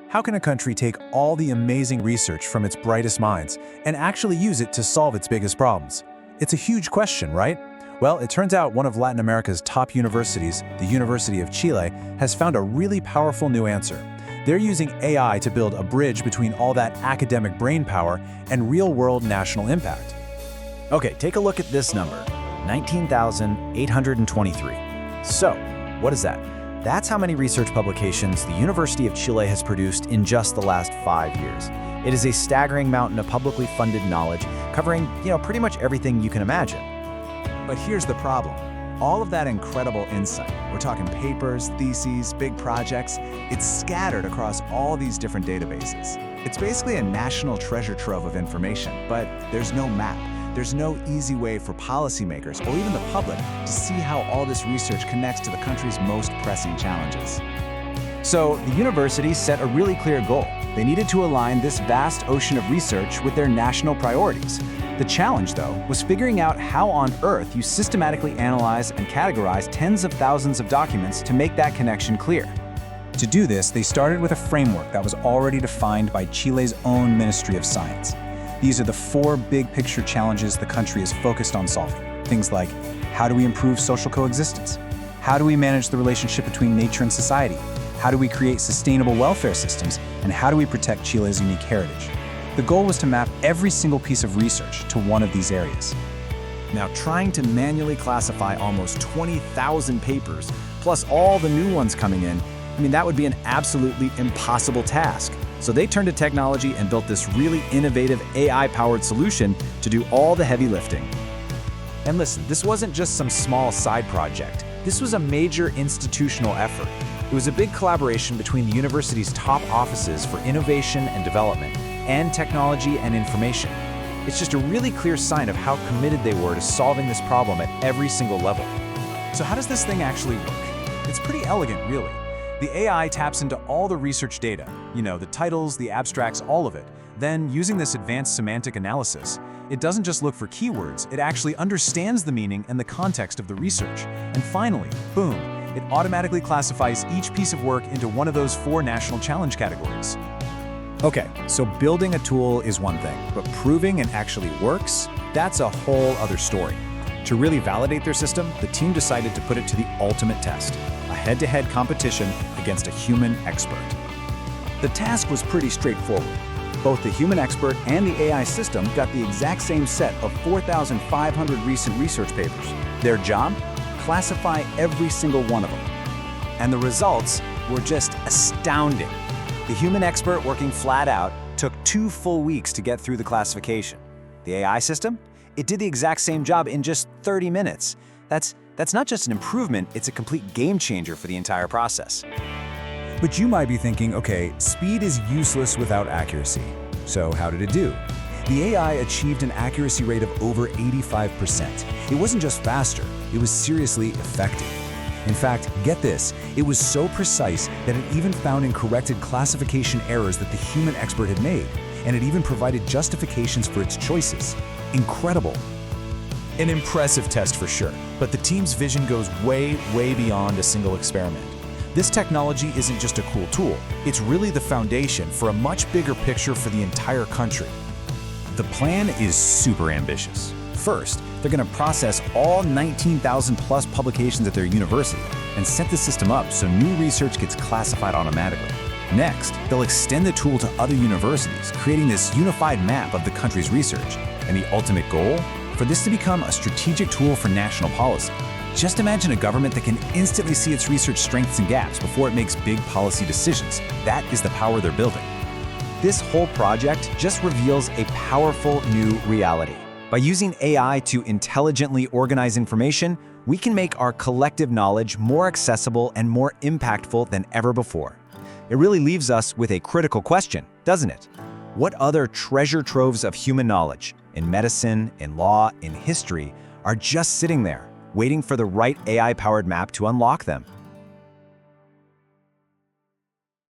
How can a country take all the amazing research from its brightest minds and actually use it to solve its biggest problems? It's a huge question, right? Well, it turns out one of Latin America's top universities, the University of Chile, has found a really powerful new answer. They're using AI to build a bridge between all that academic brainpower and real-world national impact. Okay, take a look at this number, 19,823. So, what is that? That's how many research publications the University of Chile has produced in just the last 5 years. It is a staggering mountain of publicly funded knowledge covering, pretty much everything you can imagine. But here's the problem. All of that incredible insight, we're talking papers, theses, big projects, it's scattered across all these different databases. It's basically a national treasure trove of information, but there's no map. There's no easy way for policymakers or even the public to see how all this research connects to the country's most pressing challenges. So the university set a really clear goal. They needed to align this vast ocean of research with their national priorities. The challenge, though, was figuring out how on earth you systematically analyze and categorize tens of thousands of documents to make that connection clear. To do this, they started with a framework that was already defined by Chile's own Ministry of Science. These are the 4 big-picture challenges the country is focused on solving. Things like, how do we improve social coexistence? How do we manage the relationship between nature and society? How do we create sustainable welfare systems? And how do we protect Chile's unique heritage? The goal was to map every single piece of research to one of these areas. Now, trying to manually classify almost 20,000 papers, plus all the new ones coming in, that would be an absolutely impossible task. So they turned to technology and built this really innovative AI-powered solution to do all the heavy lifting. And listen, this wasn't just some small side project. This was a major institutional effort. It was a big collaboration between the university's top offices for innovation and development, and technology and information. It's just a really clear sign of how committed they were to solving this problem at every single level. So how does this thing actually work? It's pretty elegant, really. The AI taps into all the research data, the titles, the abstracts, all of it. Then, using this advanced semantic analysis, it doesn't just look for keywords, it actually understands the meaning and the context of the research. And finally, boom, it automatically classifies each piece of work into one of those 4 national challenge categories. Okay, so building a tool is one thing, but proving it actually works, that's a whole other story. To really validate their system, the team decided to put it to the ultimate test, a head-to-head competition against a human expert. The task was pretty straightforward. Both the human expert and the AI system got the exact same set of 4,500 recent research papers. Their job? Classify every single one of them. And the results were just astounding. The human expert, working flat out, took 2 full weeks to get through the classification. The AI system? It did the exact same job in just 30 minutes. That's not just an improvement, it's a complete game changer for the entire process. But you might be thinking, okay, speed is useless without accuracy. So how did it do? The AI achieved an accuracy rate of over 85%. It wasn't just faster, it was seriously effective. In fact, get this, it was so precise that it even found and corrected classification errors that the human expert had made, and it even provided justifications for its choices. Incredible. An impressive test for sure, but the team's vision goes way, way beyond a single experiment. This technology isn't just a cool tool, it's really the foundation for a much bigger picture for the entire country. The plan is super ambitious. First, they're going to process all 19,000 plus publications at their university and set the system up so new research gets classified automatically. Next, they'll extend the tool to other universities, creating this unified map of the country's research. And the ultimate goal? For this to become a strategic tool for national policy. Just imagine a government that can instantly see its research strengths and gaps before it makes big policy decisions. That is the power they're building. This whole project just reveals a powerful new reality. By using AI to intelligently organize information, we can make our collective knowledge more accessible and more impactful than ever before. It really leaves us with a critical question, doesn't it? What other treasure troves of human knowledge, in medicine, in law, in history, are just sitting there, waiting for the right AI-powered map to unlock them?